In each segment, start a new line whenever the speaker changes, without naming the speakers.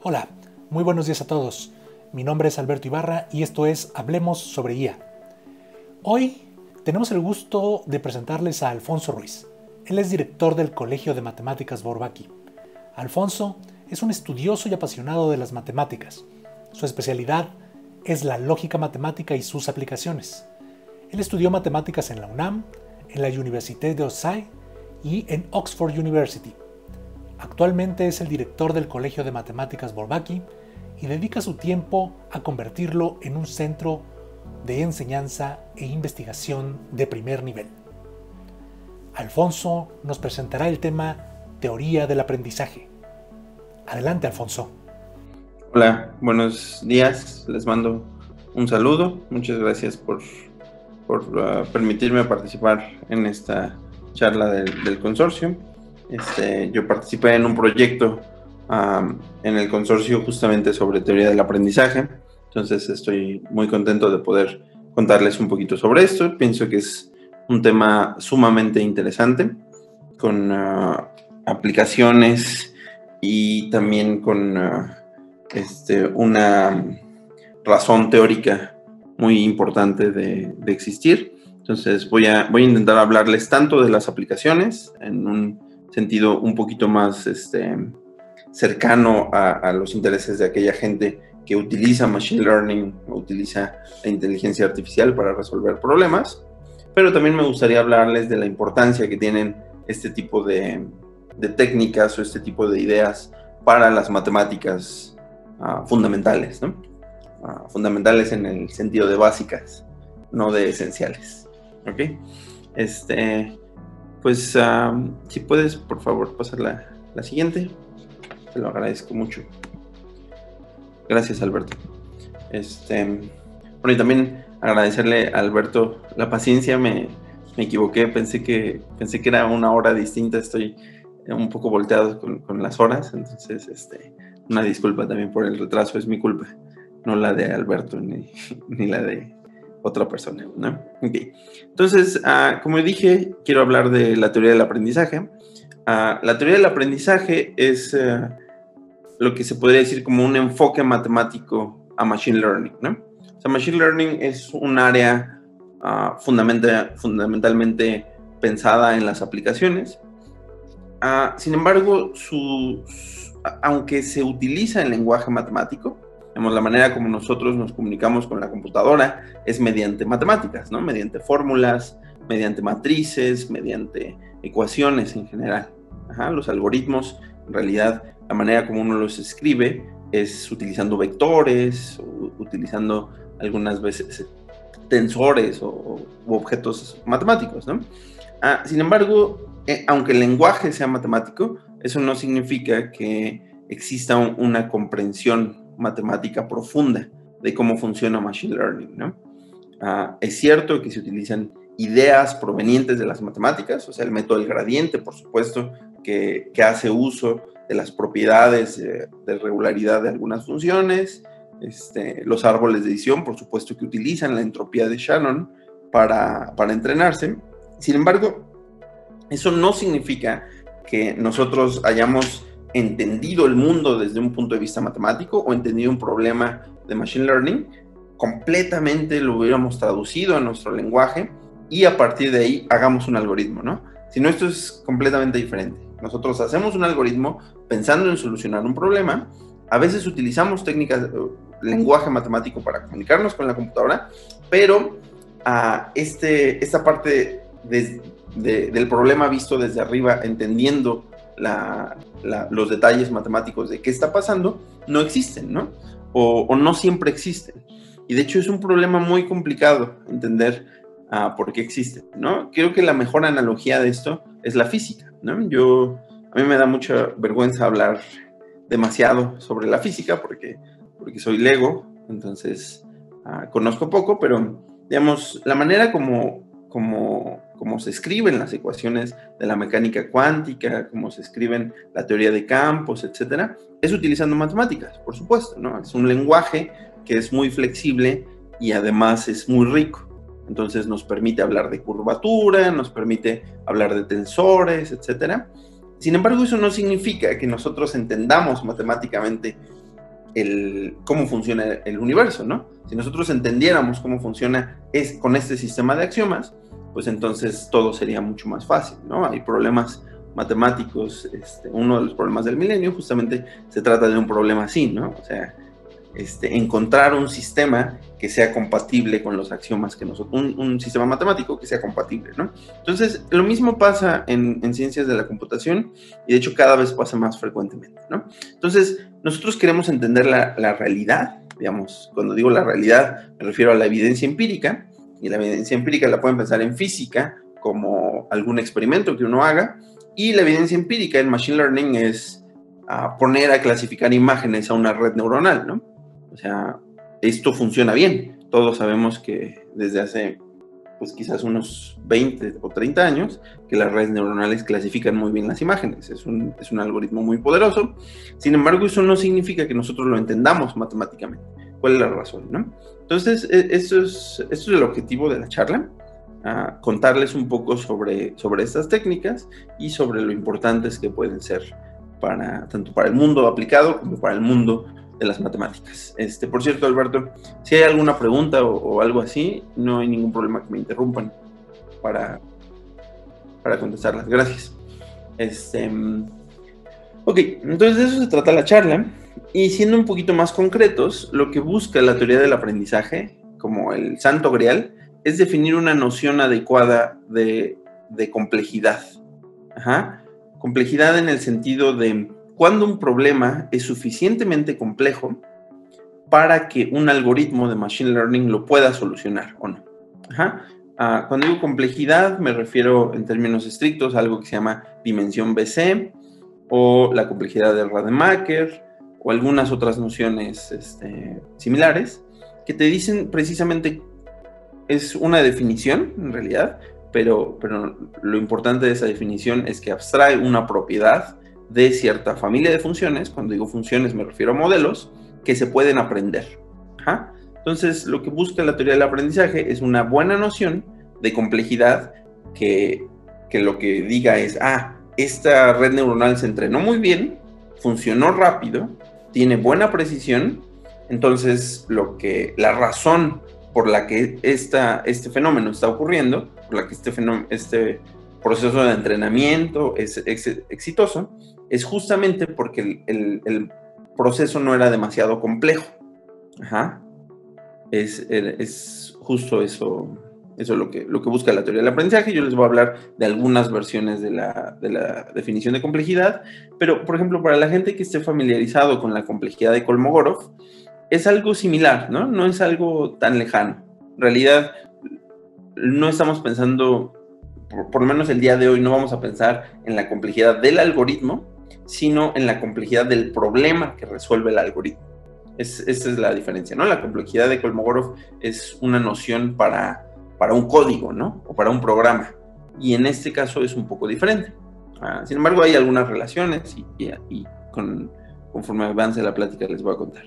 Hola, muy buenos días a todos. Mi nombre es Alberto Ibarra y esto es Hablemos sobre IA. Hoy tenemos el gusto de presentarles a Alfonso Ruiz. Él es director del Colegio de Matemáticas Bourbaki. Alfonso es un estudioso y apasionado de las matemáticas. Su especialidad es la lógica matemática y sus aplicaciones. Él estudió matemáticas en la UNAM, en la Université d'Orsay y en Oxford University. Actualmente es el director del Colegio de Matemáticas Bourbaki y dedica su tiempo a convertirlo en un centro de enseñanza e investigación de primer nivel. Alfonso nos presentará el tema Teoría del aprendizaje. Adelante, Alfonso.
Hola, buenos días. Les mando un saludo. Muchas gracias por permitirme participar en esta charla del consorcio. Yo participé en un proyecto en el consorcio justamente sobre teoría del aprendizaje. Entonces estoy muy contento de poder contarles un poquito sobre esto. Pienso que es un tema sumamente interesante, con aplicaciones y también con una razón teórica muy importante de existir. Entonces voy a intentar hablarles tanto de las aplicaciones en un sentido un poquito más cercano a los intereses de aquella gente que utiliza Machine Learning o utiliza la inteligencia artificial para resolver problemas, pero también me gustaría hablarles de la importancia que tienen este tipo de técnicas o este tipo de ideas para las matemáticas fundamentales, ¿no? Fundamentales en el sentido de básicas, no de esenciales, ¿ok? Pues si puedes, por favor, pasar la siguiente. Te lo agradezco mucho. Gracias, Alberto. Bueno, y también agradecerle a Alberto la paciencia. Me equivoqué, pensé que era una hora distinta. Estoy un poco volteado con las horas. Entonces, una disculpa también por el retraso. Es mi culpa, no la de Alberto ni la de otra persona, ¿no? Okay. Entonces, como dije, quiero hablar de la teoría del aprendizaje. La teoría del aprendizaje es lo que se podría decir como un enfoque matemático a Machine Learning, ¿no? O sea, Machine Learning es un área fundamentalmente pensada en las aplicaciones. Sin embargo, aunque se utiliza el lenguaje matemático, la manera como nosotros nos comunicamos con la computadora es mediante matemáticas, ¿no? Mediante fórmulas, mediante matrices, mediante ecuaciones en general. Los algoritmos, en realidad, la manera como uno los escribe es utilizando vectores, o utilizando algunas veces tensores u objetos matemáticos, ¿no? Sin embargo, aunque el lenguaje sea matemático, eso no significa que exista una comprensión matemática profunda de cómo funciona Machine Learning, ¿no? Es cierto que se utilizan ideas provenientes de las matemáticas, o sea, el método del gradiente, por supuesto, que hace uso de las propiedades de regularidad de algunas funciones, los árboles de edición, por supuesto, que utilizan la entropía de Shannon para entrenarse. Sin embargo, eso no significa que nosotros hayamos entendido el mundo desde un punto de vista matemático o entendido un problema de Machine Learning, completamente lo hubiéramos traducido a nuestro lenguaje y a partir de ahí hagamos un algoritmo, ¿no? Sino esto es completamente diferente. Nosotros hacemos un algoritmo pensando en solucionar un problema. A veces utilizamos técnicas, lenguaje matemático para comunicarnos con la computadora, pero esta parte del problema visto desde arriba, entendiendo los detalles matemáticos de qué está pasando, no existen, ¿no? O no siempre existen. Y de hecho es un problema muy complicado entender por qué existen, ¿no? Creo que la mejor analogía de esto es la física, ¿no? A mí me da mucha vergüenza hablar demasiado sobre la física porque soy lego, entonces conozco poco, pero digamos, la manera como se escriben las ecuaciones de la mecánica cuántica, como se escriben la teoría de campos, etcétera, es utilizando matemáticas, por supuesto, ¿no? Es un lenguaje que es muy flexible y además es muy rico. Entonces nos permite hablar de curvatura, nos permite hablar de tensores, etcétera. Sin embargo, eso no significa que nosotros entendamos matemáticamente cómo funciona el universo, ¿no? Si nosotros entendiéramos cómo funciona con este sistema de axiomas, pues entonces todo sería mucho más fácil, ¿no? Hay problemas matemáticos, uno de los problemas del milenio justamente se trata de un problema así, ¿no? O sea, encontrar un sistema que sea compatible con los axiomas que nosotros, un sistema matemático que sea compatible, ¿no? Entonces, lo mismo pasa en ciencias de la computación y de hecho cada vez pasa más frecuentemente, ¿no? Entonces, nosotros queremos entender la realidad, digamos, cuando digo la realidad me refiero a la evidencia empírica, y la evidencia empírica la pueden pensar en física como algún experimento que uno haga, y la evidencia empírica en Machine Learning es poner a clasificar imágenes a una red neuronal, ¿no? O sea, esto funciona bien. Todos sabemos que desde hace, pues quizás unos 20 o 30 años, que las redes neuronales clasifican muy bien las imágenes. Es un algoritmo muy poderoso. Sin embargo, eso no significa que nosotros lo entendamos matemáticamente. ¿Cuál es la razón, no? Entonces, esto es el objetivo de la charla. Contarles un poco sobre estas técnicas y sobre lo importantes que pueden ser tanto para el mundo aplicado como para el mundo de las matemáticas. Por cierto, Alberto, si hay alguna pregunta o algo así, no hay ningún problema que me interrumpan para contestarlas. Gracias. Ok, entonces de eso se trata la charla. Y siendo un poquito más concretos, lo que busca la teoría del aprendizaje, como el santo grial, es definir una noción adecuada de complejidad. Complejidad en el sentido de cuando un problema es suficientemente complejo para que un algoritmo de Machine Learning lo pueda solucionar o no. Cuando digo complejidad me refiero en términos estrictos a algo que se llama dimensión BC o la complejidad de Rademacher o algunas otras nociones similares que te dicen precisamente, es una definición en realidad, pero lo importante de esa definición es que abstrae una propiedad de cierta familia de funciones. Cuando digo funciones me refiero a modelos que se pueden aprender. Entonces, lo que busca la teoría del aprendizaje es una buena noción de complejidad que lo que diga es, esta red neuronal se entrenó muy bien, funcionó rápido, tiene buena precisión, entonces la razón por la que este fenómeno está ocurriendo, por la que este proceso de entrenamiento es exitoso, es justamente porque el proceso no era demasiado complejo. Es justo eso lo que busca la teoría del aprendizaje. Yo les voy a hablar de algunas versiones de la definición de complejidad, pero, por ejemplo, para la gente que esté familiarizado con la complejidad de Kolmogorov, es algo similar, ¿no? No es algo tan lejano. En realidad, no estamos pensando, por lo menos el día de hoy, no vamos a pensar en la complejidad del algoritmo, sino en la complejidad del problema que resuelve el algoritmo. Esa es la diferencia, ¿no? La complejidad de Kolmogorov es una noción para un código, ¿no? O para un programa. Y en este caso es un poco diferente. Sin embargo, hay algunas relaciones y conforme avance la plática les voy a contar.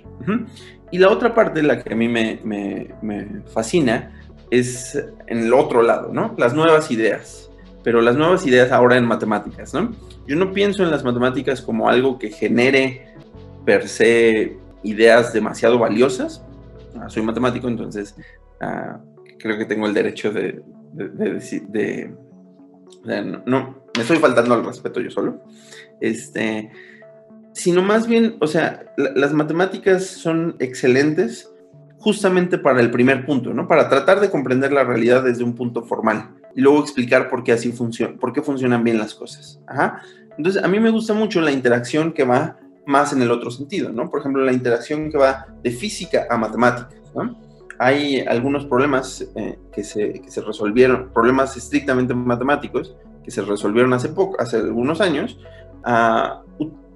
Y la otra parte, la que a mí me fascina, es en el otro lado, ¿no? Las nuevas ideas. Pero las nuevas ideas ahora en matemáticas, ¿no? Yo no pienso en las matemáticas como algo que genere per se ideas demasiado valiosas. Soy matemático, entonces creo que tengo el derecho de decir, o sea, no me estoy faltando al respeto yo solo. Sino más bien, o sea, las matemáticas son excelentes justamente para el primer punto, ¿no? Para tratar de comprender la realidad desde un punto formal y luego explicar por qué así funciona, por qué funcionan bien las cosas. Entonces, a mí me gusta mucho la interacción que va más en el otro sentido, ¿no? Por ejemplo, la interacción que va de física a matemáticas, ¿no? Hay algunos problemas que se resolvieron, problemas estrictamente matemáticos, que se resolvieron hace algunos años,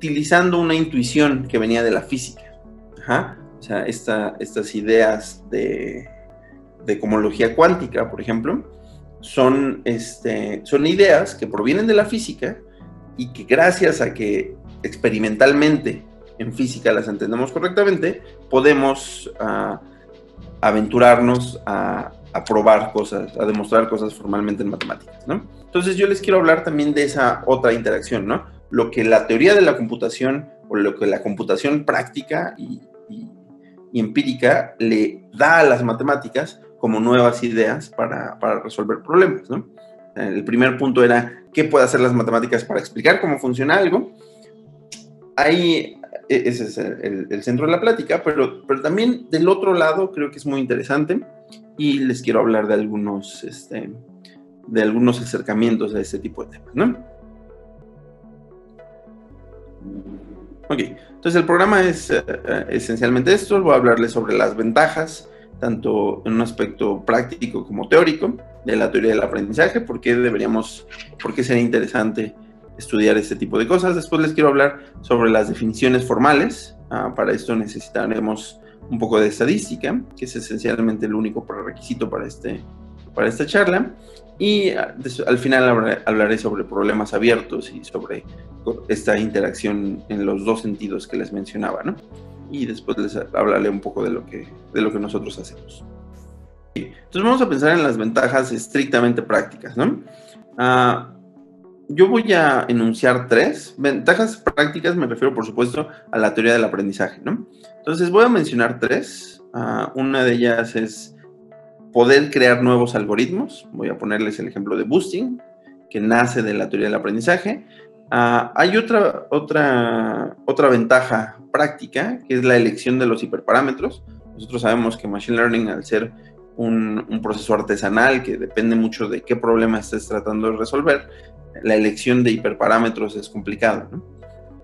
utilizando una intuición que venía de la física. Ajá. O sea, estas ideas de cohomología cuántica, por ejemplo, son ideas que provienen de la física y que gracias a que experimentalmente en física las entendemos correctamente, podemos aventurarnos a probar cosas, a demostrar cosas formalmente en matemáticas, ¿no? Entonces yo les quiero hablar también de esa otra interacción, ¿no? Lo que la teoría de la computación o lo que la computación práctica y empírica le da a las matemáticas como nuevas ideas para resolver problemas, ¿no? El primer punto era, ¿qué puede hacer las matemáticas para explicar cómo funciona algo? Ahí ese es el centro de la plática, pero también del otro lado creo que es muy interesante y les quiero hablar de algunos acercamientos a este tipo de temas, ¿no? Ok, entonces el programa es esencialmente esto. Voy a hablarles sobre las ventajas, tanto en un aspecto práctico como teórico, de la teoría del aprendizaje, por qué sería interesante estudiar este tipo de cosas. Después les quiero hablar sobre las definiciones formales. Para esto necesitaremos un poco de estadística, que es esencialmente el único prerequisito para esta charla. Y al final hablaré sobre problemas abiertos y sobre esta interacción en los dos sentidos que les mencionaba, ¿no? Y después les hablaré un poco de lo que nosotros hacemos. Entonces vamos a pensar en las ventajas estrictamente prácticas, ¿no? Yo voy a enunciar 3 ventajas prácticas. Me refiero, por supuesto, a la teoría del aprendizaje, ¿no? Entonces voy a mencionar 3. Una de ellas es poder crear nuevos algoritmos. Voy a ponerles el ejemplo de boosting, que nace de la teoría del aprendizaje. Hay otra ventaja práctica, que es la elección de los hiperparámetros. Nosotros sabemos que Machine Learning, al ser un proceso artesanal que depende mucho de qué problema estés tratando de resolver, la elección de hiperparámetros es complicada, ¿no?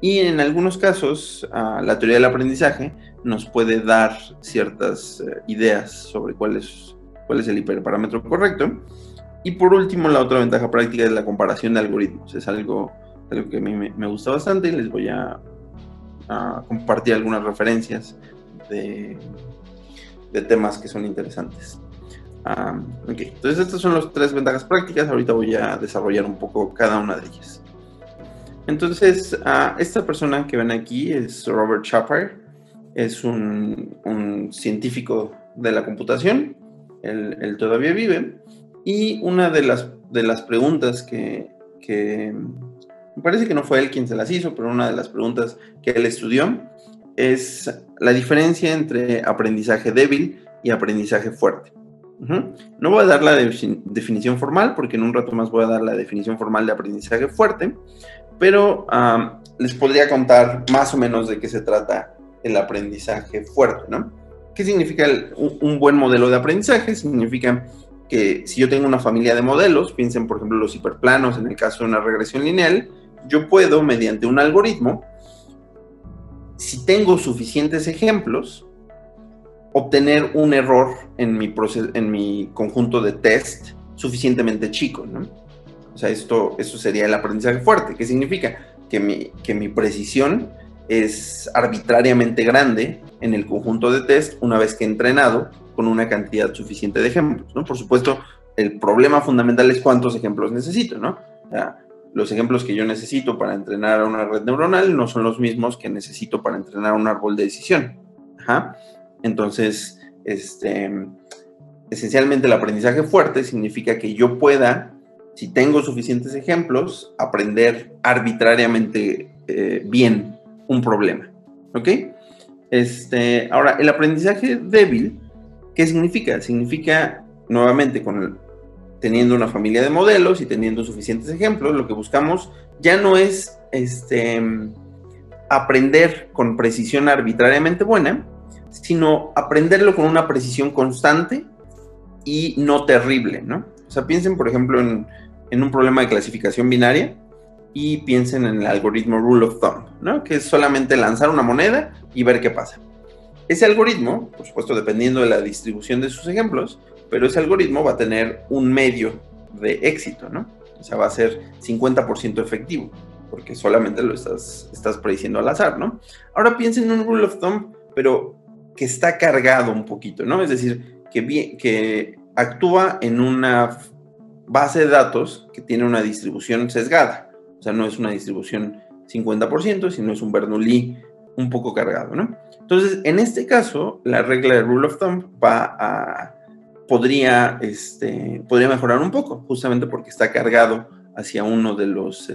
Y en algunos casos, la teoría del aprendizaje nos puede dar ciertas ideas sobre cuál es el hiperparámetro correcto. Y por último, la otra ventaja práctica es la comparación de algoritmos. Es algo que a mí me gusta bastante y les voy a compartir algunas referencias de temas que son interesantes. Okay. Entonces estas son las 3 ventajas prácticas. Ahorita voy a desarrollar un poco cada una de ellas. Entonces, esta persona que ven aquí es Robert Shapiro. Es un científico de la computación. Él todavía vive. Y una de las preguntas que me parece que no fue él quien se las hizo, pero una de las preguntas que él estudió es la diferencia entre aprendizaje débil y aprendizaje fuerte. No voy a dar la definición formal, porque en un rato más voy a dar la definición formal de aprendizaje fuerte, pero les podría contar más o menos de qué se trata el aprendizaje fuerte, ¿no? ¿Qué significa un buen modelo de aprendizaje? Significa que si yo tengo una familia de modelos, piensen por ejemplo los hiperplanos en el caso de una regresión lineal, yo puedo mediante un algoritmo, si tengo suficientes ejemplos, obtener un error en mi conjunto de test suficientemente chico, ¿no? O sea, eso sería el aprendizaje fuerte. ¿Qué significa? Que mi precisión es arbitrariamente grande en el conjunto de test una vez que he entrenado con una cantidad suficiente de ejemplos, ¿no? Por supuesto, el problema fundamental es cuántos ejemplos necesito, ¿no? O sea, los ejemplos que yo necesito para entrenar a una red neuronal no son los mismos que necesito para entrenar un árbol de decisión. Ajá. Entonces, esencialmente el aprendizaje fuerte significa que yo pueda, si tengo suficientes ejemplos, aprender arbitrariamente bien un problema. ¿Ok? Ahora, el aprendizaje débil, ¿qué significa? Significa, nuevamente, teniendo una familia de modelos y teniendo suficientes ejemplos, lo que buscamos ya no es aprender con precisión arbitrariamente buena, sino aprenderlo con una precisión constante y no terrible, ¿no? O sea, piensen, por ejemplo, en un problema de clasificación binaria y piensen en el algoritmo Rule of Thumb, ¿no? Que es solamente lanzar una moneda y ver qué pasa. Ese algoritmo, por supuesto, dependiendo de la distribución de sus ejemplos, pero ese algoritmo va a tener un medio de éxito, ¿no? O sea, va a ser 50% efectivo. porque solamente lo estás prediciendo al azar, ¿no? Ahora piensa en un rule of thumb, pero que está cargado un poquito, ¿no? Es decir, que actúa en una base de datos que tiene una distribución sesgada. O sea, no es una distribución 50%, sino es un Bernoulli un poco cargado, ¿no? Entonces, en este caso, la regla de rule of thumb podría mejorar un poco, justamente porque está cargado hacia uno de los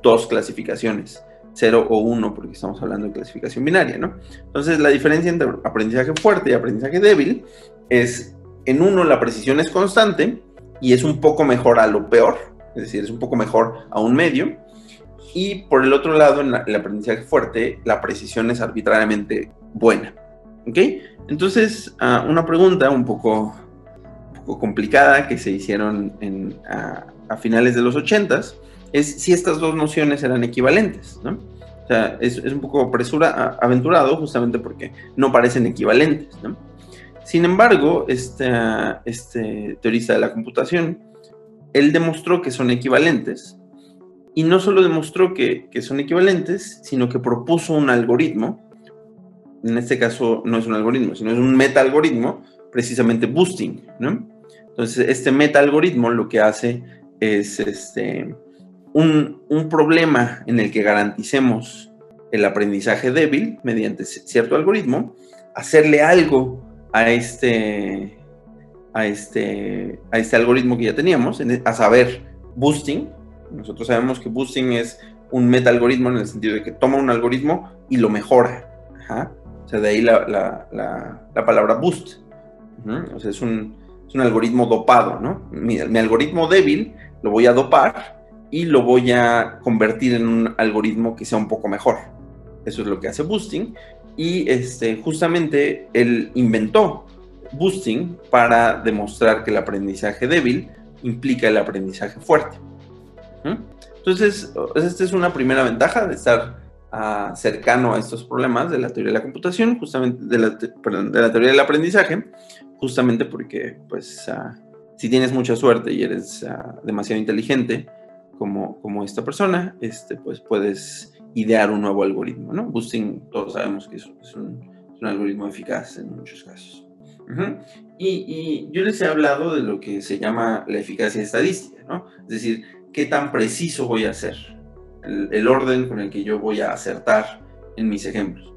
dos clasificaciones, 0 o 1, porque estamos hablando de clasificación binaria, ¿no? Entonces, la diferencia entre aprendizaje fuerte y aprendizaje débil es, en uno la precisión es constante y es un poco mejor a lo peor, es decir, es un poco mejor a un medio, y por el otro lado, en el aprendizaje fuerte, la precisión es arbitrariamente buena, ¿ok? Entonces, una pregunta un poco complicada que se hicieron a finales de los 80s es si estas dos nociones eran equivalentes, ¿no? O sea, es un poco aventurado justamente porque no parecen equivalentes, ¿no? Sin embargo, este teorista de la computación, él demostró que son equivalentes, y no solo demostró que son equivalentes, sino que propuso un algoritmo. En este caso no es un algoritmo, sino es un meta-algoritmo, precisamente boosting, ¿no? Entonces, este meta-algoritmo lo que hace es un problema en el que garanticemos el aprendizaje débil mediante cierto algoritmo, hacerle algo a este algoritmo que ya teníamos, a saber, boosting. Nosotros sabemos que boosting es un meta-algoritmo en el sentido de que toma un algoritmo y lo mejora. Ajá. O sea, de ahí la palabra boost. O sea, es un algoritmo dopado, ¿no? Mi algoritmo débil lo voy a dopar y lo voy a convertir en un algoritmo que sea un poco mejor. Eso es lo que hace boosting. Y justamente él inventó boosting para demostrar que el aprendizaje débil implica el aprendizaje fuerte. Entonces, esta es una primera ventaja de estar cercano a estos problemas de la teoría de la computación, justamente de la teoría del aprendizaje, justamente porque, pues, si tienes mucha suerte y eres demasiado inteligente como esta persona, pues puedes idear un nuevo algoritmo, ¿no? Boosting, todos sabemos que es un algoritmo eficaz en muchos casos. Y yo les he hablado de lo que se llama la eficacia estadística, ¿no? Es decir, qué tan preciso voy a ser, el orden con el que yo voy a acertar en mis ejemplos.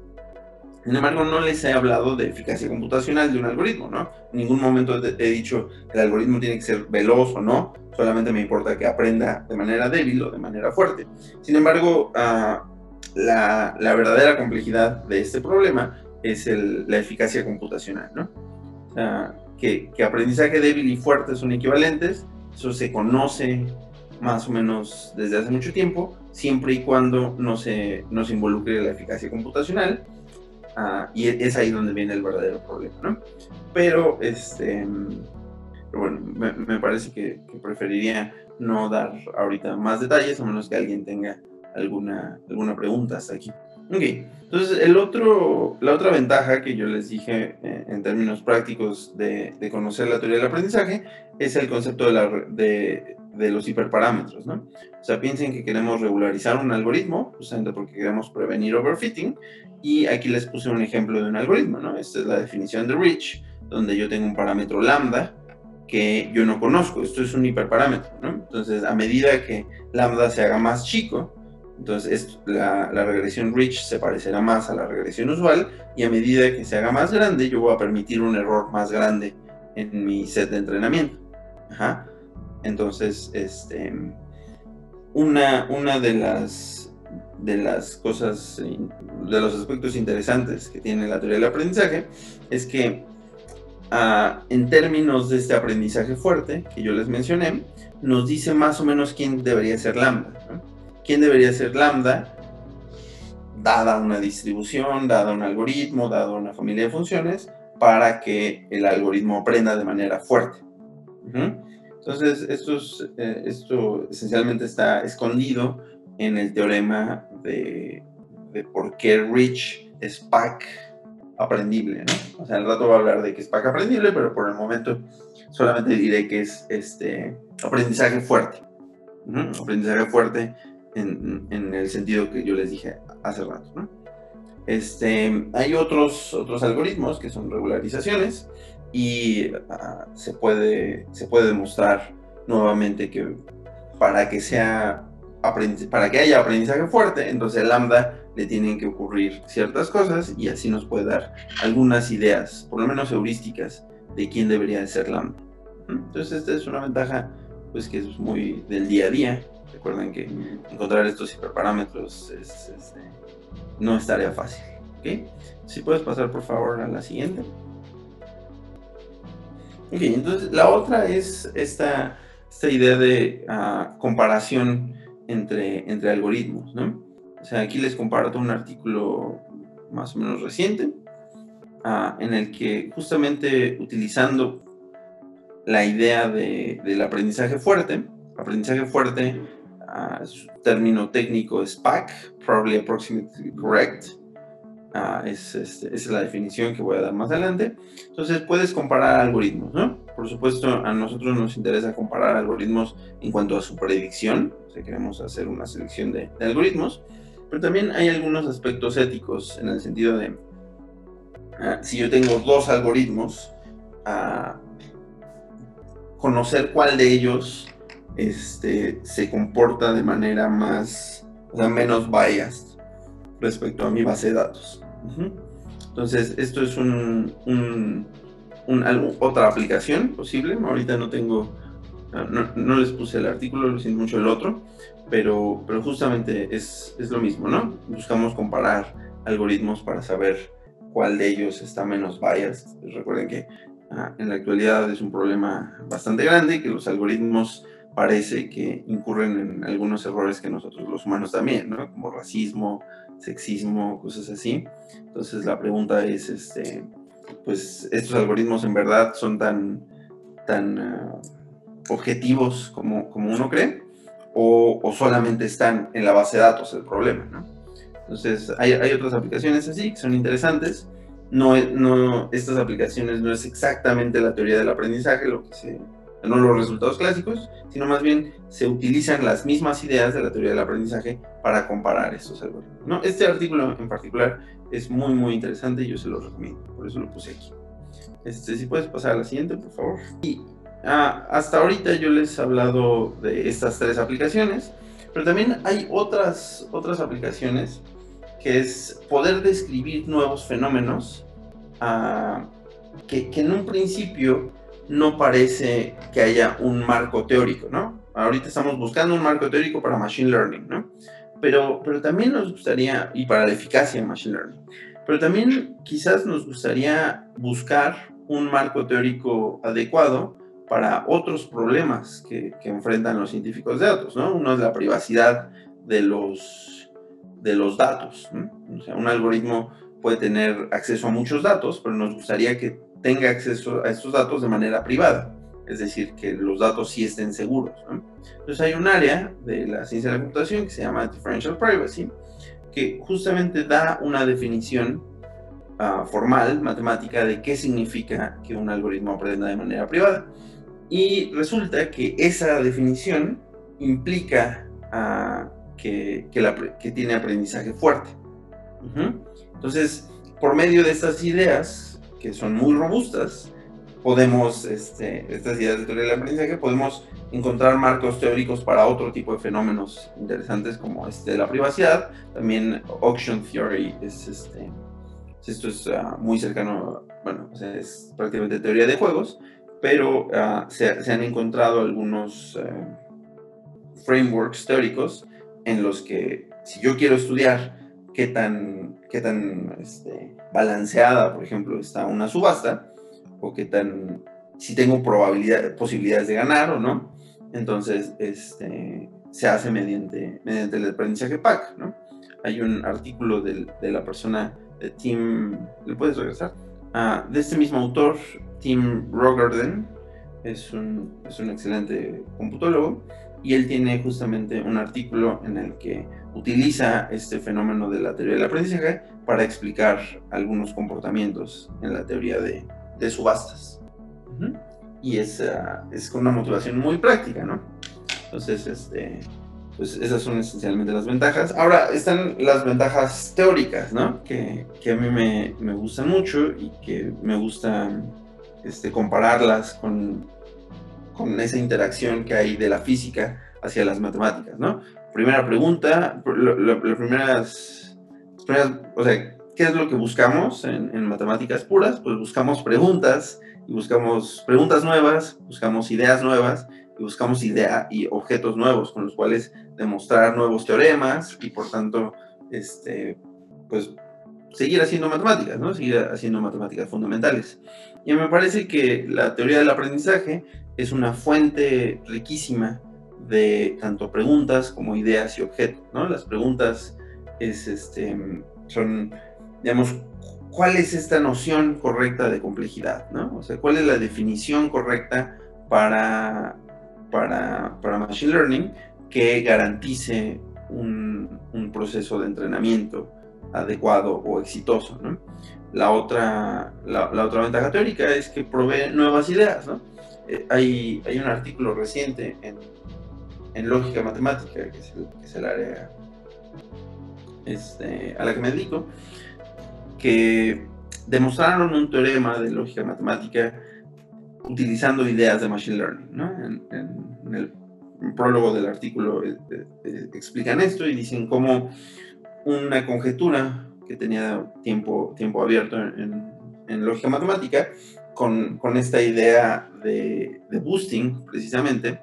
Sin embargo, no les he hablado de eficacia computacional de un algoritmo, ¿no? En ningún momento he dicho que el algoritmo tiene que ser veloz o no, solamente me importa que aprenda de manera débil o de manera fuerte. Sin embargo, la verdadera complejidad de este problema es la eficacia computacional, ¿no? Que aprendizaje débil y fuerte son equivalentes, eso se conoce más o menos desde hace mucho tiempo, siempre y cuando no se involucre la eficacia computacional, y es ahí donde viene el verdadero problema, ¿no? Pero, bueno, me parece que preferiría no dar ahorita más detalles, a menos que alguien tenga alguna pregunta hasta aquí. Ok, entonces la otra ventaja que yo les dije en términos prácticos de conocer la teoría del aprendizaje es el concepto de los hiperparámetros, ¿no? O sea, piensen que queremos regularizar un algoritmo, justamente porque queremos prevenir overfitting, y aquí les puse un ejemplo de un algoritmo, ¿no? Esta es la definición de Rich, donde yo tengo un parámetro lambda que yo no conozco, esto es un hiperparámetro, ¿no? Entonces, a medida que lambda se haga más chico, entonces la regresión Rich se parecerá más a la regresión usual, y a medida que se haga más grande, yo voy a permitir un error más grande en mi set de entrenamiento. Ajá. Entonces, una de las cosas, de los aspectos interesantes que tiene la teoría del aprendizaje es que en términos de este aprendizaje fuerte que yo les mencioné, nos dice más o menos quién debería ser lambda, ¿no? ¿Quién debería ser lambda dada una distribución, dada un algoritmo, dada una familia de funciones, para que el algoritmo aprenda de manera fuerte? Entonces, esto esencialmente está escondido en el teorema de por qué Rich es PAC aprendible, ¿no? O sea, al rato va a hablar de que es PAC aprendible, pero por el momento solamente diré que es aprendizaje fuerte. Aprendizaje fuerte en el sentido que yo les dije hace rato, ¿no? Hay otros algoritmos que son regularizaciones y se puede demostrar nuevamente que para que haya aprendizaje fuerte, entonces al lambda le tienen que ocurrir ciertas cosas y así nos puede dar algunas ideas, por lo menos heurísticas, de quién debería de ser lambda. Entonces esta es una ventaja pues que es muy del día a día. Recuerden que encontrar estos hiperparámetros no es tarea fácil. ¿Okay? Si puedes pasar por favor a la siguiente. Ok, entonces la otra es esta idea de comparación entre algoritmos, ¿no? O sea, aquí les comparto un artículo más o menos reciente en el que justamente utilizando la idea del aprendizaje fuerte, su término técnico es PAC, Probably Approximately Correct. Es la definición que voy a dar más adelante. Entonces puedes comparar algoritmos, ¿no? Por supuesto, a nosotros nos interesa comparar algoritmos en cuanto a su predicción, o sea, queremos hacer una selección de algoritmos, pero también hay algunos aspectos éticos en el sentido de si yo tengo dos algoritmos, conocer cuál de ellos se comporta de manera menos biased respecto a mi base de datos. Entonces, esto es otra aplicación posible. Ahorita no les puse el artículo, lo siento mucho el otro, pero justamente es lo mismo, ¿no? Buscamos comparar algoritmos para saber cuál de ellos está menos biased. Recuerden que en la actualidad es un problema bastante grande, que los algoritmos parece que incurren en algunos errores que nosotros los humanos también, ¿no? Como racismo, sexismo, cosas así. Entonces la pregunta es, pues, ¿estos algoritmos en verdad son tan objetivos como uno cree? ¿O solamente están en la base de datos el problema, ¿no? Entonces hay otras aplicaciones así que son interesantes. Estas aplicaciones no es exactamente la teoría del aprendizaje, no los resultados clásicos, sino más bien se utilizan las mismas ideas de la teoría del aprendizaje para comparar estos algoritmos, ¿no? Este artículo en particular es muy, muy interesante y yo se lo recomiendo, por eso lo puse aquí. Si puedes pasar a la siguiente, por favor. Y hasta ahorita yo les he hablado de estas tres aplicaciones, pero también hay otras aplicaciones que es poder describir nuevos fenómenos que en un principio no parece que haya un marco teórico, ¿no? Ahorita estamos buscando un marco teórico para Machine Learning, ¿no? Pero también nos gustaría, y para la eficacia en Machine Learning, pero también quizás nos gustaría buscar un marco teórico adecuado para otros problemas que enfrentan los científicos de datos, ¿no? Uno es la privacidad de los datos, ¿no? O sea, un algoritmo puede tener acceso a muchos datos, pero nos gustaría que tenga acceso a estos datos de manera privada, es decir, que los datos sí estén seguros, ¿no? Entonces hay un área de la ciencia de la computación que se llama Differential Privacy, que justamente da una definición formal, matemática, de qué significa que un algoritmo aprenda de manera privada. Y resulta que esa definición implica que tiene aprendizaje fuerte. Entonces, por medio de estas ideas, que son muy robustas, podemos, estas ideas de teoría del aprendizaje, podemos encontrar marcos teóricos para otro tipo de fenómenos interesantes como la privacidad. También Auction Theory esto es muy cercano, bueno, o sea, es prácticamente teoría de juegos, pero se han encontrado algunos frameworks teóricos en los que si yo quiero estudiar qué tan balanceada, por ejemplo, está una subasta, o si tengo posibilidades de ganar o no, entonces se hace mediante el aprendizaje PAC, ¿no? Hay un artículo de la persona de Tim, ¿le puedes regresar? De este mismo autor, Tim Rogerden, es un excelente computólogo, y él tiene justamente un artículo en el que utiliza este fenómeno de la teoría del aprendizaje para explicar algunos comportamientos en la teoría de subastas. Y es con una motivación muy práctica, ¿no? Entonces, pues esas son esencialmente las ventajas. Ahora están las ventajas teóricas, ¿no? Que a mí me gustan mucho y que me gusta compararlas con esa interacción que hay de la física hacia las matemáticas, ¿no? Primera pregunta, las primeras, o sea, ¿qué es lo que buscamos en matemáticas puras? Pues buscamos preguntas, y buscamos preguntas nuevas, buscamos ideas nuevas, y buscamos y objetos nuevos con los cuales demostrar nuevos teoremas, y por tanto, pues seguir haciendo matemáticas, ¿no? Seguir haciendo matemáticas fundamentales. Y me parece que la teoría del aprendizaje es una fuente riquísima de tanto preguntas como ideas y objetos, ¿no? Las preguntas son, digamos, ¿cuál es esta noción correcta de complejidad, ¿no? O sea, ¿cuál es la definición correcta para Machine Learning que garantice un proceso de entrenamiento adecuado o exitoso, ¿no? La otra ventaja teórica es que provee nuevas ideas, ¿no? Hay un artículo reciente en lógica matemática, que es el área a la que me dedico, que demostraron un teorema de lógica matemática utilizando ideas de Machine Learning, ¿no? En el prólogo del artículo explican esto y dicen cómo una conjetura que tenía tiempo abierto en lógica matemática, con esta idea de boosting, precisamente,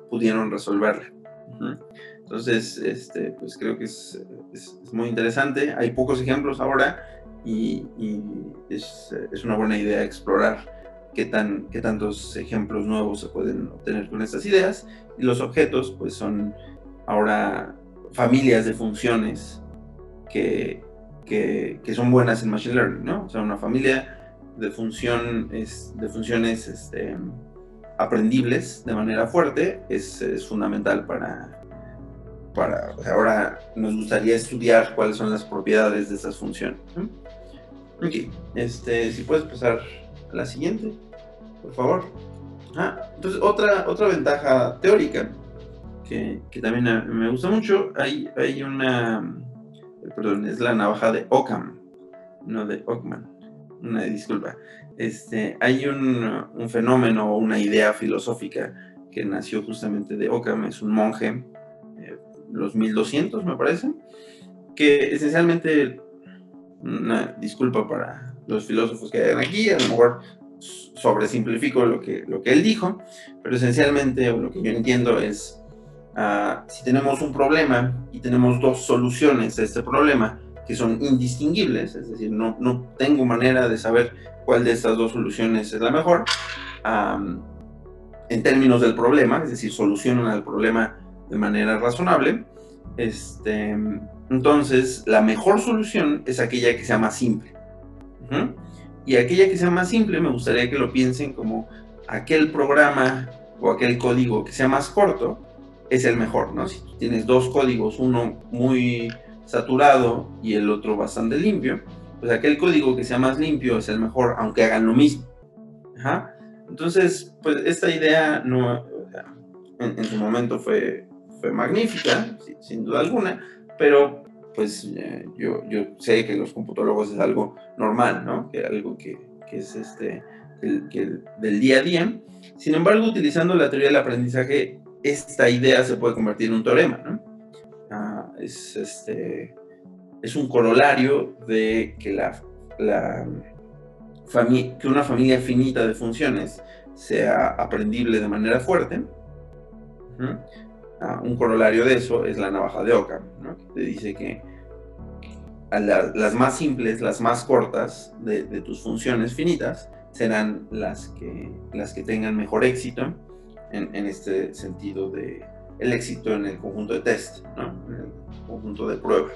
pudieron resolverla. Entonces, pues creo que es muy interesante. Hay pocos ejemplos ahora y es una buena idea explorar qué tantos ejemplos nuevos se pueden obtener con estas ideas. Y los objetos, pues son ahora familias de funciones que son buenas en Machine Learning, ¿no? O sea, una familia de funciones aprendibles de manera fuerte es fundamental para o sea, ahora nos gustaría estudiar cuáles son las propiedades de estas funciones, ¿no? Ok, si puedes pasar a la siguiente, por favor. Entonces, otra ventaja teórica que también me gusta mucho, hay una... Perdón, es la navaja de Occam, no de Ockman. Una disculpa. Hay un fenómeno o una idea filosófica que nació justamente de Occam, es un monje, los 1200 me parece, que esencialmente, una disculpa para los filósofos que hay aquí, a lo mejor sobresimplifico lo que él dijo, pero esencialmente lo que yo entiendo es, si tenemos un problema y tenemos dos soluciones a este problema que son indistinguibles, es decir, no tengo manera de saber cuál de estas dos soluciones es la mejor, en términos del problema, es decir, solucionan el problema de manera razonable, entonces la mejor solución es aquella que sea más simple. Y aquella que sea más simple me gustaría que lo piensen como aquel programa o aquel código que sea más corto es el mejor, ¿no? Si tú tienes dos códigos, uno muy saturado y el otro bastante limpio, pues aquel código que sea más limpio es el mejor, aunque hagan lo mismo. Entonces, pues esta idea no, en su momento fue magnífica, sin duda alguna, pero pues yo sé que los computólogos es algo normal, ¿no? Que algo que es del día a día. Sin embargo, utilizando la teoría del aprendizaje, esta idea se puede convertir en un teorema, ¿no? Es un corolario de que que una familia finita de funciones sea aprendible de manera fuerte. Un corolario de eso es la navaja de Occam, ¿no? Que te dice que las más simples, las más cortas de tus funciones finitas serán las que tengan mejor éxito en este sentido de el éxito en el conjunto de test, ¿no? En el conjunto de prueba.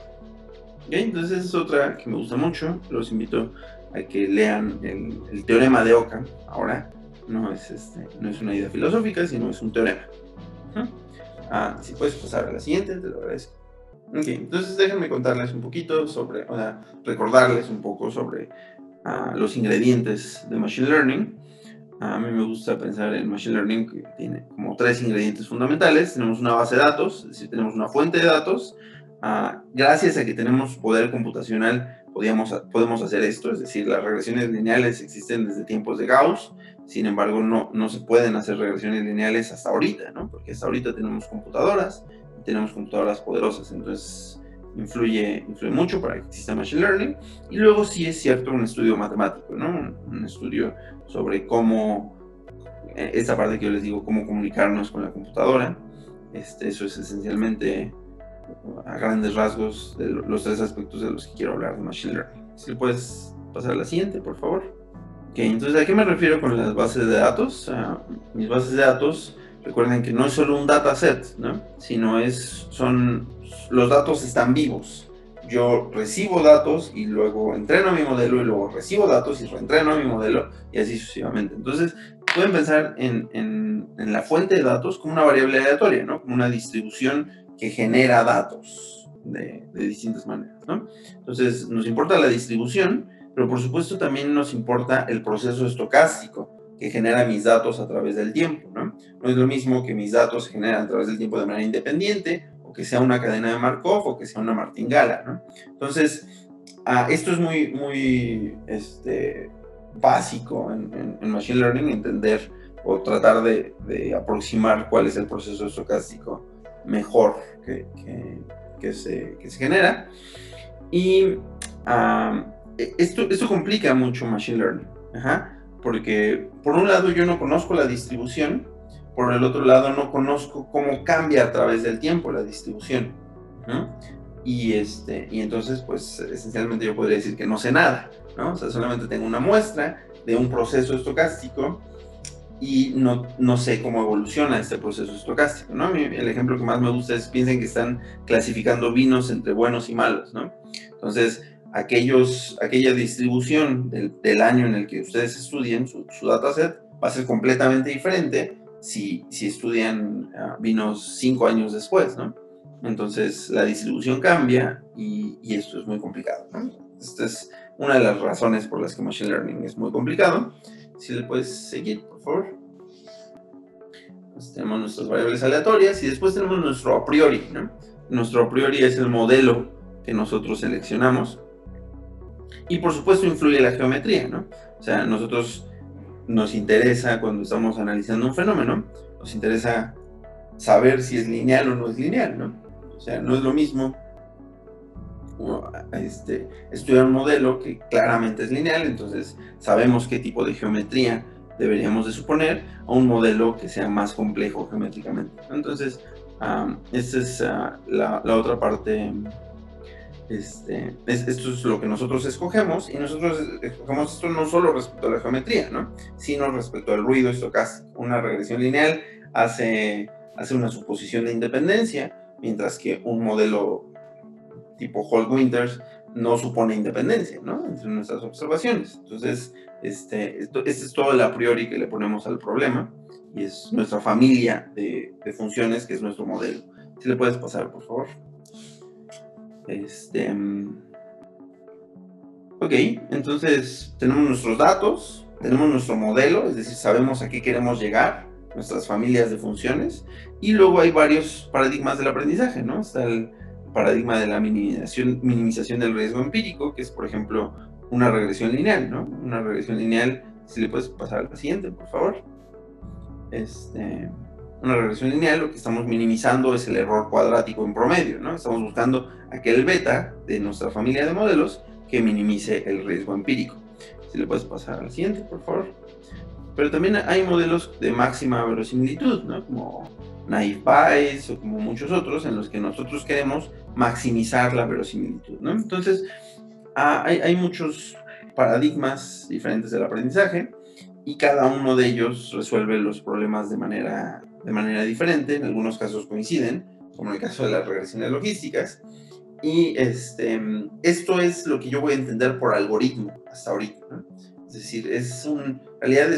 ¿Okay? Entonces es otra que me gusta mucho. Los invito a que lean el teorema de Occam. Ahora no es una idea filosófica, sino es un teorema. Si puedes pasar a la siguiente, te lo agradezco. Ok, entonces déjenme contarles un poquito recordarles un poco sobre los ingredientes de Machine Learning. A mí me gusta pensar en Machine Learning que tiene como 3 ingredientes fundamentales. Tenemos una base de datos, es decir, tenemos una fuente de datos. Gracias a que tenemos poder computacional, podemos hacer esto, es decir, las regresiones lineales existen desde tiempos de Gauss. Sin embargo, no se pueden hacer regresiones lineales hasta ahorita, ¿no? Porque hasta ahorita tenemos computadoras poderosas, entonces influye mucho para que exista Machine Learning. Y luego sí es cierto un estudio matemático, ¿no? Un estudio sobre cómo, esta parte que yo les digo, cómo comunicarnos con la computadora. Eso es esencialmente, a grandes rasgos, de los 3 aspectos de los que quiero hablar de Machine Learning. Si le puedes pasar a la siguiente, por favor. Ok, entonces, ¿a qué me refiero con las bases de datos? Mis bases de datos, recuerden que no es solo un dataset, ¿no? Sino los datos están vivos. Yo recibo datos y luego entreno mi modelo y luego recibo datos y reentreno mi modelo y así sucesivamente. Entonces, pueden pensar en la fuente de datos como una variable aleatoria, ¿no? Como una distribución que genera datos de distintas maneras, ¿no? Entonces, nos importa la distribución, pero por supuesto también nos importa el proceso estocástico que genera mis datos a través del tiempo, ¿no? No es lo mismo que mis datos se generan a través del tiempo de manera independiente, o que sea una cadena de Markov, o que sea una martingala, ¿no? Entonces, esto es muy básico en Machine Learning, entender o tratar de aproximar cuál es el proceso estocástico mejor que se genera. Y esto complica mucho Machine Learning, porque por un lado yo no conozco la distribución, por el otro lado no conozco cómo cambia a través del tiempo la distribución, y entonces pues esencialmente yo podría decir que no sé nada, ¿no? O sea, solamente tengo una muestra de un proceso estocástico y no sé cómo evoluciona este proceso estocástico, ¿no? El ejemplo que más me gusta es, piensen que están clasificando vinos entre buenos y malos, ¿no? Entonces, aquella distribución del año en el que ustedes estudien su dataset va a ser completamente diferente si estudian vinos 5 años después, ¿no? Entonces la distribución cambia y esto es muy complicado, ¿no? Esta es una de las razones por las que Machine Learning es muy complicado. Si le puedes seguir, por favor. Pues tenemos nuestras variables aleatorias y después tenemos nuestro a priori, ¿no? Nuestro a priori es el modelo que nosotros seleccionamos. Y por supuesto influye la geometría, ¿no? O sea, nosotros nos interesa, cuando estamos analizando un fenómeno, nos interesa saber si es lineal o no es lineal, ¿no? O sea, no es lo mismo estudiar un modelo que claramente es lineal, entonces sabemos qué tipo de geometría deberíamos de suponer, a un modelo que sea más complejo geométricamente. Entonces, esta es la otra parte. Esto es lo que nosotros escogemos, y nosotros escogemos esto no solo respecto a la geometría, ¿no? Sino respecto al ruido estocástico. Una regresión lineal hace una suposición de independencia, mientras que un modelo tipo Holt-Winters no supone independencia, ¿no? Entre nuestras observaciones. Entonces, este es todo el a priori que le ponemos al problema, y es nuestra familia de funciones, que es nuestro modelo. Si le puedes pasar, por favor. Ok, entonces tenemos nuestros datos, tenemos nuestro modelo, es decir, sabemos a qué queremos llegar, nuestras familias de funciones, y luego hay varios paradigmas del aprendizaje, ¿no? Está el paradigma de la minimización del riesgo empírico, que es, por ejemplo, una regresión lineal, ¿no? Una regresión lineal, si le puedes pasar a la siguiente, por favor. Una regresión lineal, lo que estamos minimizando es el error cuadrático en promedio, ¿no? Estamos buscando aquel beta de nuestra familia de modelos que minimice el riesgo empírico. Si le puedes pasar al siguiente, por favor. Pero también hay modelos de máxima verosimilitud, ¿no? Como Naive Bayes o como muchos otros, en los que nosotros queremos maximizar la verosimilitud, ¿no? Entonces, hay muchos paradigmas diferentes del aprendizaje, y cada uno de ellos resuelve los problemas de manera diferente. En algunos casos coinciden, como en el caso de las regresiones logísticas. Y esto es lo que yo voy a entender por algoritmo hasta ahorita, ¿no? Es decir, en realidad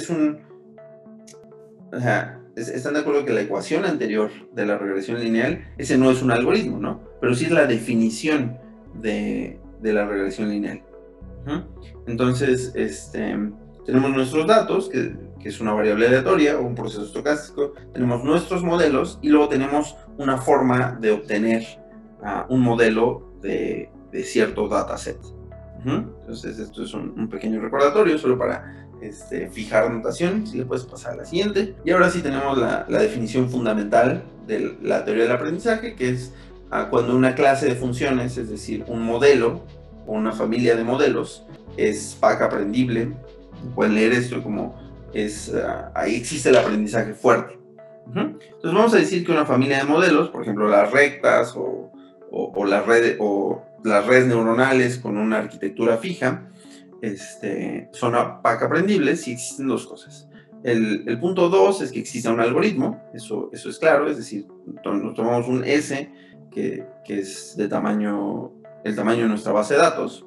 o sea, están de acuerdo que la ecuación anterior de la regresión lineal, ese no es un algoritmo, ¿no? Pero sí es la definición de la regresión lineal. Entonces, tenemos nuestros datos, que es una variable aleatoria o un proceso estocástico, tenemos nuestros modelos y luego tenemos una forma de obtener un modelo de cierto dataset. Entonces esto es un pequeño recordatorio solo para fijar notación. Si le puedes pasar a la siguiente. Y ahora sí tenemos la definición fundamental de la teoría del aprendizaje, que es cuando una clase de funciones, es decir, un modelo o una familia de modelos, es PAC aprendible. Pueden leer esto como ahí existe el aprendizaje fuerte. Entonces vamos a decir que una familia de modelos, por ejemplo las rectas o las redes neuronales con una arquitectura fija, son PAC aprendibles si existen dos cosas. El punto 2 es que exista un algoritmo, eso es claro, es decir, nos tomamos un S que es el tamaño de nuestra base de datos,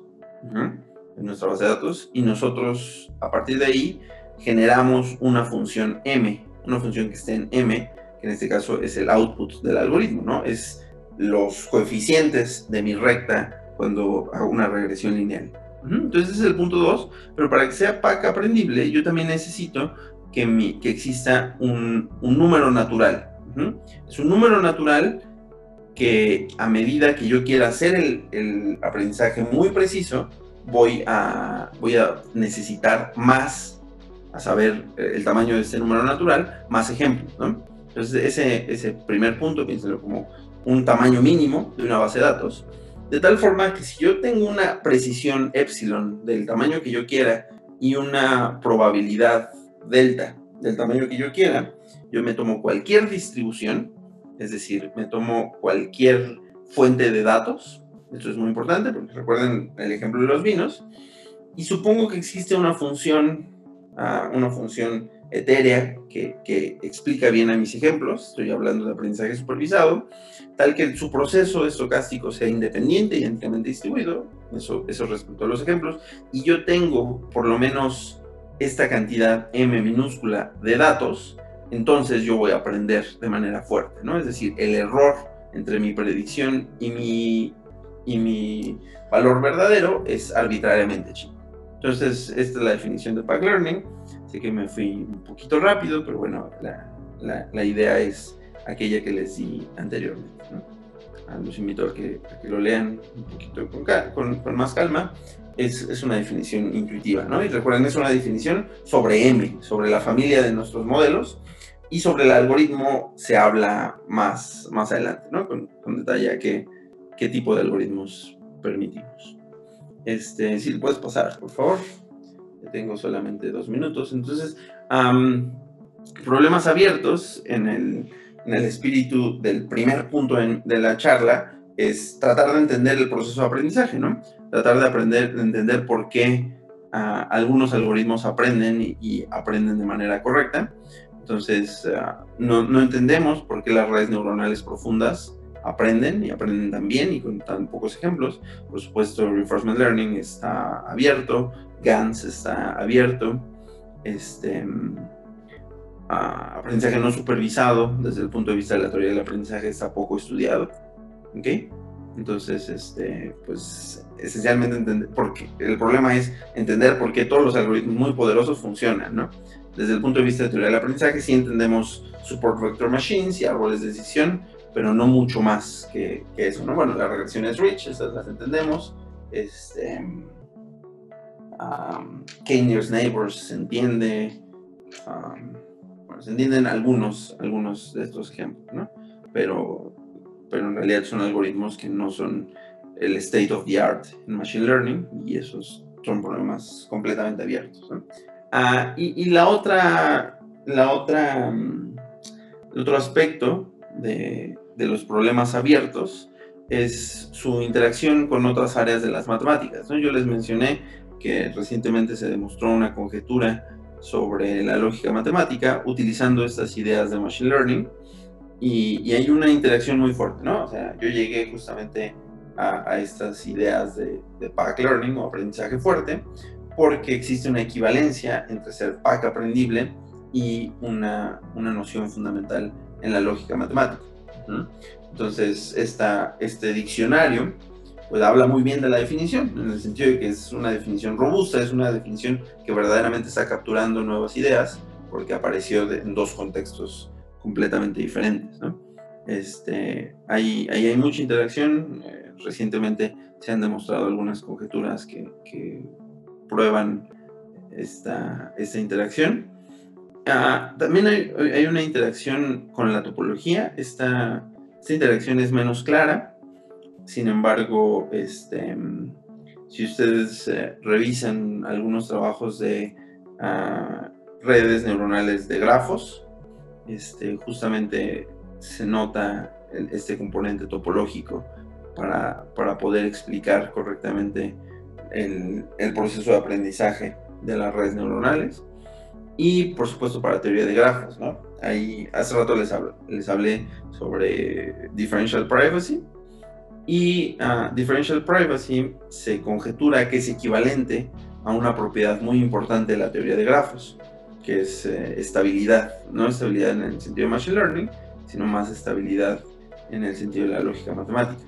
y nosotros a partir de ahí generamos una función M, una función que esté en M, que en este caso es el output del algoritmo, ¿no? Es los coeficientes de mi recta cuando hago una regresión lineal. Entonces ese es el punto 2, pero para que sea PAC aprendible yo también necesito que exista un número natural. Es un número natural que a medida que yo quiera hacer el aprendizaje muy preciso, voy a necesitar más, a saber el tamaño de este número natural, más ejemplos, ¿no? Entonces ese primer punto, piénsalo como un tamaño mínimo de una base de datos, de tal forma que si yo tengo una precisión epsilon del tamaño que yo quiera y una probabilidad delta del tamaño que yo quiera, yo me tomo cualquier distribución, es decir, me tomo cualquier fuente de datos, esto es muy importante porque recuerden el ejemplo de los vinos, y supongo que existe una función etérea que explica bien a mis ejemplos, estoy hablando de aprendizaje supervisado, tal que su proceso estocástico sea independiente y idénticamente distribuido, eso respecto a los ejemplos, y yo tengo por lo menos esta cantidad m minúscula de datos, entonces yo voy a aprender de manera fuerte, ¿no? Es decir, el error entre mi predicción y mi valor verdadero es arbitrariamente chico. Entonces, esta es la definición de PAC Learning. Sé que me fui un poquito rápido, pero bueno, la idea es aquella que les di anteriormente, ¿no? Los invito a que lo lean un poquito con más calma. Es una definición intuitiva, ¿no? Y recuerden, es una definición sobre M, sobre la familia de nuestros modelos, y sobre el algoritmo se habla más adelante, ¿no? Con detalle a qué tipo de algoritmos permitimos. Si le puedes pasar, por favor. Tengo solamente 2 minutos. Entonces, problemas abiertos en el espíritu del primer punto de la charla es tratar de entender el proceso de aprendizaje, ¿no? Tratar de entender por qué algunos algoritmos aprenden y aprenden de manera correcta. Entonces, no entendemos por qué las redes neuronales profundas aprenden y aprenden tan bien y con tan pocos ejemplos. Por supuesto, Reinforcement Learning está abierto, GANs está abierto, aprendizaje no supervisado desde el punto de vista de la teoría del aprendizaje está poco estudiado, ¿ok? Entonces, pues esencialmente el problema es entender por qué todos los algoritmos muy poderosos funcionan, ¿no? Desde el punto de vista de teoría del aprendizaje sí entendemos support vector machines y árboles de decisión, pero no mucho más que eso, ¿no? Bueno, las regresiones rich, esas las entendemos. K-nearest neighbors se entiende. Bueno, se entienden algunos de estos ejemplos, ¿no? Pero en realidad son algoritmos que no son el state of the art en machine learning, y esos son problemas completamente abiertos, ¿no? Y el otro aspecto de los problemas abiertos es su interacción con otras áreas de las matemáticas, ¿no? Yo les mencioné que recientemente se demostró una conjetura sobre la lógica matemática utilizando estas ideas de machine learning, y hay una interacción muy fuerte, ¿no? O sea, yo llegué justamente a estas ideas de PAC Learning o aprendizaje fuerte porque existe una equivalencia entre ser PAC aprendible y una noción fundamental en la lógica matemática. Entonces, este diccionario pues habla muy bien de la definición, en el sentido de que es una definición robusta, es una definición que verdaderamente está capturando nuevas ideas, porque apareció en dos contextos completamente diferentes, ¿no? Ahí hay mucha interacción. Recientemente se han demostrado algunas conjeturas que prueban esta interacción. También hay una interacción con la topología. Esta interacción es menos clara. Sin embargo, si ustedes revisan algunos trabajos de redes neuronales de grafos, justamente se nota este componente topológico para poder explicar correctamente el proceso de aprendizaje de las redes neuronales. Y por supuesto para teoría de grafos, ¿no? Ahí hace rato les hablé sobre differential privacy, y differential privacy se conjetura que es equivalente a una propiedad muy importante de la teoría de grafos, que es estabilidad. No estabilidad en el sentido de machine learning, sino más estabilidad en el sentido de la lógica matemática.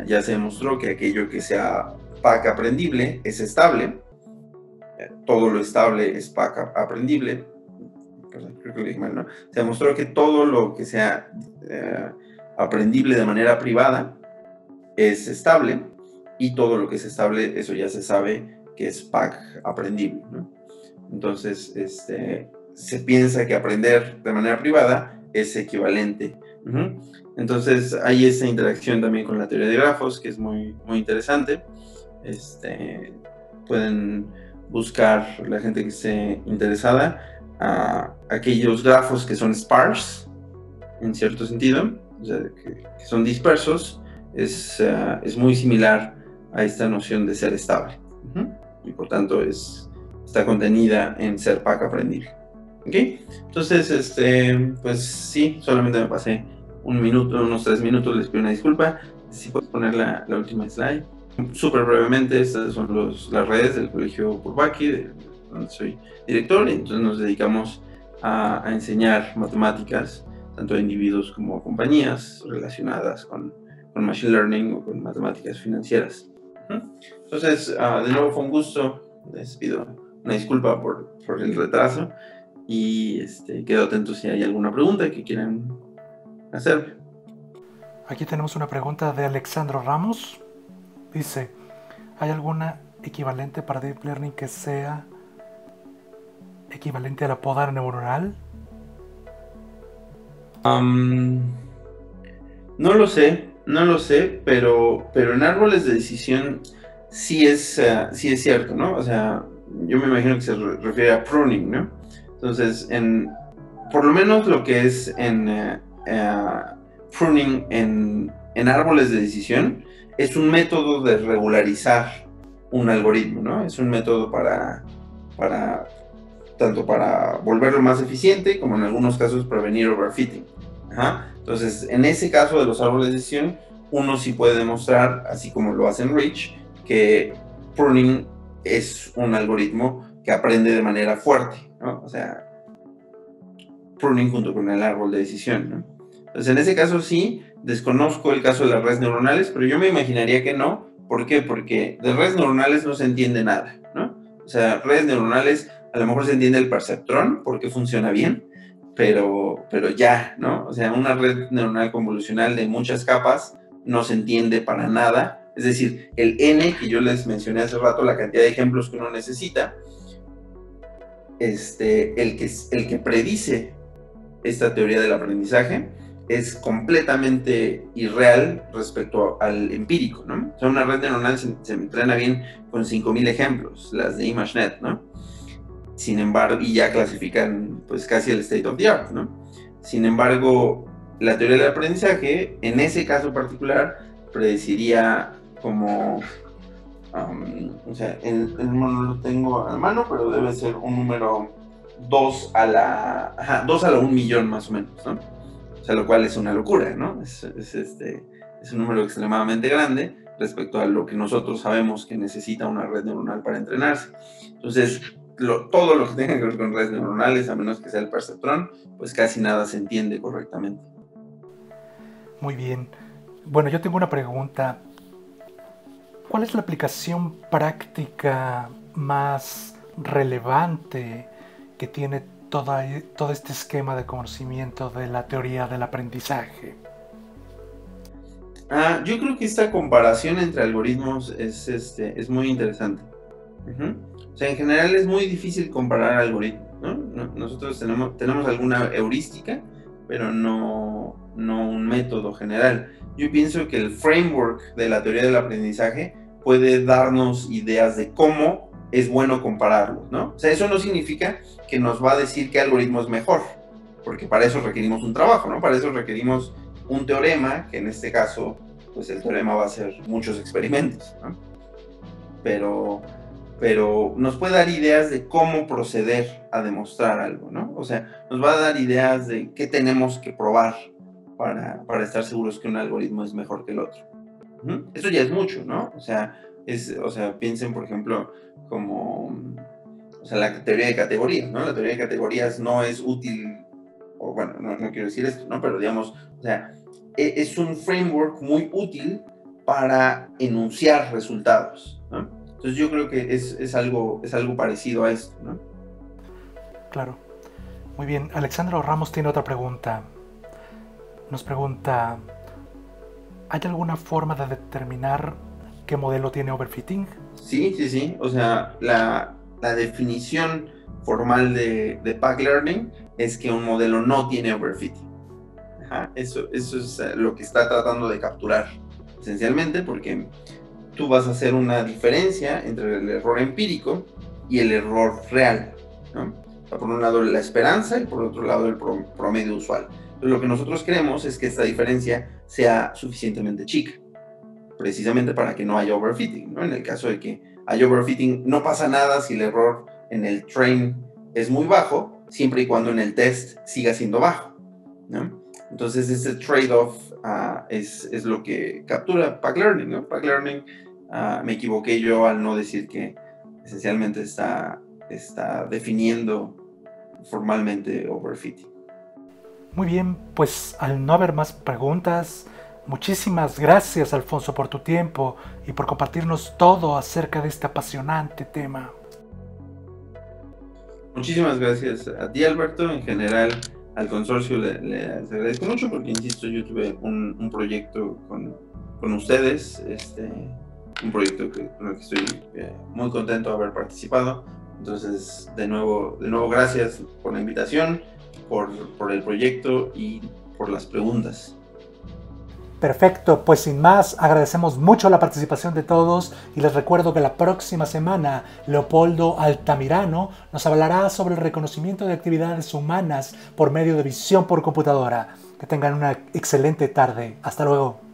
Ya se demostró que aquello que sea PAC aprendible es estable. Todo lo estable es PAC aprendible. Creo que lo dije mal, ¿no? Se demostró que todo lo que sea aprendible de manera privada es estable, y todo lo que es estable, eso ya se sabe que es PAC aprendible, ¿no? Entonces, se piensa que aprender de manera privada es equivalente. Entonces, hay esta interacción también con la teoría de grafos, que es muy, muy interesante. Pueden buscar, la gente que esté interesada, aquellos grafos que son sparse, en cierto sentido, o sea, que son dispersos. Es muy similar a esta noción de ser estable. Y por tanto está contenida en ser PAC aprendible. ¿Ok? Entonces, pues sí, solamente me pasé unos 3 minutos, les pido una disculpa. Si puedes poner la última slide. Súper brevemente, estas son las redes del Colegio Bourbaki, donde soy director, y entonces nos dedicamos a enseñar matemáticas, tanto a individuos como a compañías relacionadas con machine learning o con matemáticas financieras. Entonces, de nuevo fue un gusto. Les pido una disculpa por el retraso, y quedo atento si hay alguna pregunta que quieran hacer.
Aquí tenemos una pregunta de Alexandro Ramos. Dice, ¿hay alguna equivalente para Deep Learning que sea equivalente a la poda neuronal?
No lo sé, pero en árboles de decisión sí es cierto, ¿no? O sea, yo me imagino que se refiere a pruning, ¿no? Entonces, por lo menos lo que es en pruning en árboles de decisión es un método de regularizar un algoritmo, ¿no? Es un método tanto para volverlo más eficiente, como en algunos casos prevenir overfitting. Entonces, en ese caso de los árboles de decisión, uno sí puede demostrar, así como lo hace en Rich, que pruning es un algoritmo que aprende de manera fuerte, ¿no? O sea, pruning junto con el árbol de decisión, ¿no? Entonces, en ese caso sí, desconozco el caso de las redes neuronales, pero yo me imaginaría que no. ¿Por qué? Porque de redes neuronales no se entiende nada, ¿no? O sea, redes neuronales, a lo mejor se entiende el perceptrón, porque funciona bien, pero ya, ¿no? O sea, una red neuronal convolucional de muchas capas no se entiende para nada. Es decir, el N que yo les mencioné hace rato, la cantidad de ejemplos que uno necesita, el que predice esta teoría del aprendizaje es completamente irreal respecto al empírico, ¿no? O sea, una red neuronal se entrena bien con 5,000 ejemplos, las de ImageNet, ¿no? Sin embargo, y ya clasifican pues casi el state of the art, ¿no? Sin embargo, la teoría del aprendizaje, en ese caso particular, predeciría como, o sea, el número no lo tengo a la mano, pero debe ser un número 2 a la 1,000,000 más o menos, ¿no? O sea, lo cual es una locura, ¿no? Es un número extremadamente grande respecto a lo que nosotros sabemos que necesita una red neuronal para entrenarse. Entonces, todo lo que tenga que ver con redes neuronales, a menos que sea el perceptrón, pues casi nada se entiende correctamente.
Muy bien. Bueno, yo tengo una pregunta. ¿Cuál es la aplicación práctica más relevante que tiene todo este esquema de conocimiento de la teoría del aprendizaje?
Yo creo que esta comparación entre algoritmos es muy interesante. O sea, en general es muy difícil comparar algoritmos, ¿no? Nosotros tenemos alguna heurística, pero no un método general. Yo pienso que el framework de la teoría del aprendizaje puede darnos ideas de cómo es bueno compararlos, ¿no? O sea, eso no significa que nos va a decir qué algoritmo es mejor, porque para eso requerimos un trabajo, ¿no? Para eso requerimos un teorema, que en este caso, pues el teorema va a ser muchos experimentos, ¿no? Pero nos puede dar ideas de cómo proceder a demostrar algo, ¿no? O sea, nos va a dar ideas de qué tenemos que probar para estar seguros que un algoritmo es mejor que el otro. Eso ya es mucho, ¿no? O sea, piensen, por ejemplo, como la teoría de categorías, ¿no? La teoría de categorías no es útil, o bueno, no quiero decir esto, ¿no? Pero digamos, o sea, es un framework muy útil para enunciar resultados, ¿no? Entonces yo creo que es algo parecido a esto, ¿no?
Claro. Muy bien. Alexandro Ramos tiene otra pregunta. Nos pregunta, ¿hay alguna forma de determinar qué modelo tiene overfitting?
Sí. O sea, la definición formal de Pack Learning es que un modelo no tiene overfitting. Eso es lo que está tratando de capturar, esencialmente, porque tú vas a hacer una diferencia entre el error empírico y el error real, ¿no? O sea, por un lado la esperanza y por otro lado el promedio usual. Entonces, lo que nosotros queremos es que esta diferencia sea suficientemente chica, precisamente para que no haya overfitting, ¿no? En el caso de que haya overfitting, no pasa nada si el error en el train es muy bajo, siempre y cuando en el test siga siendo bajo, ¿no? Entonces ese trade-off es lo que captura Pack Learning, ¿no? Pack Learning, me equivoqué yo al no decir que esencialmente está definiendo formalmente overfitting.
Muy bien, pues al no haber más preguntas, muchísimas gracias, Alfonso, por tu tiempo y por compartirnos todo acerca de este apasionante tema.
Muchísimas gracias a ti, Alberto. En general, al consorcio les agradezco mucho porque, insisto, yo tuve un proyecto con ustedes, un proyecto con el que estoy muy contento de haber participado. Entonces, de nuevo gracias por la invitación, por el proyecto y por las preguntas.
Perfecto, pues sin más, agradecemos mucho la participación de todos y les recuerdo que la próxima semana Leopoldo Altamirano nos hablará sobre el reconocimiento de actividades humanas por medio de visión por computadora. Que tengan una excelente tarde. Hasta luego.